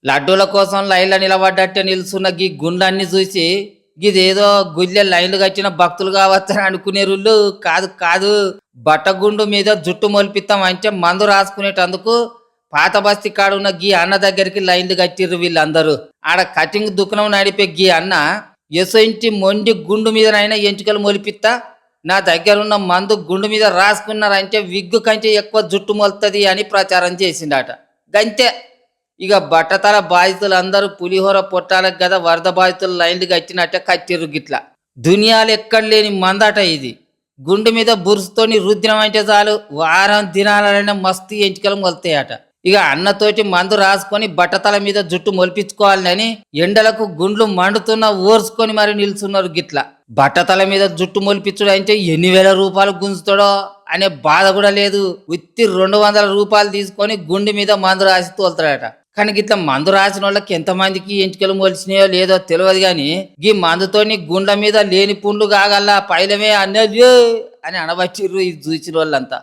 లడ్డూల కోసం లైన్లో నిలబడ్డట్టే నిల్చున్న గీ గుండ్లన్నీ చూసి గిదేదో గుళ్ళె లైన్లు కట్టిన భక్తులు కావచ్చని అనుకునేరుళ్ళు. కాదు కాదు, బట్టగుండు మీద జుట్టు మొలిపిస్తాం అంటే మందు రాసుకునేటందుకు పాత బస్తీ కాడున్న గీ అన్న దగ్గరికి లైన్లు కట్టిర్రు వీళ్ళందరూ. ఆడ కటింగ్ దుకాణం నడిపే గీ అన్న ఎసొంటి మొండి గుండు మీదనైనా ఎంచుకలు మొలిపిత్తా, నా దగ్గరున్న మందు గుండు మీద రాసుకున్నారంటే విగ్గు కంటే ఎక్కువ జుట్టు మొలుతుంది అని ప్రచారం చేసిండట. గంతే. ఇక బట్టతల బాధితులు అందరూ పులిహోర పొట్టాలకు కదా వరద బాధితులు లైన్లు కట్టినట్టే కట్టిర్రు గిట్లా. దునియాలు ఎక్కడ లేని మందట ఇది. గుండు మీద బురుసుతోని రుద్దినం అంటే చాలు వారం దినాలైనా మస్తు ఎంచుకలు మొలుతాయట. ఇక అన్నతోటి మందు రాసుకొని బట్టతల మీద జుట్టు మొలిపించుకోవాలని ఎండలకు గుండ్లు మండుతున్న ఓర్చుకొని మరి నిల్చున్నారు గిట్లా. బట్టతల మీద జుట్టు మొలిపించుడు అంటే ఎన్ని వేల రూపాయలు గుంజుతాడో అనే బాధ కూడా లేదు. ఉత్తి 200 రూపాయలు తీసుకొని గుండె మీద మందు రాసి తోలుతాడట. కానీ గిట్లా మందు రాసిన వాళ్ళకి ఎంతమందికి ఎంచుకలు మొలిచినాయో లేదో తెలియదు కానీ ఈ మందుతోని గుండె మీద లేని పుండ్లు కాగల్లా పైలమే అన్నది అని అనబట్టిర్రు ఇది చూసిన వాళ్ళంతా.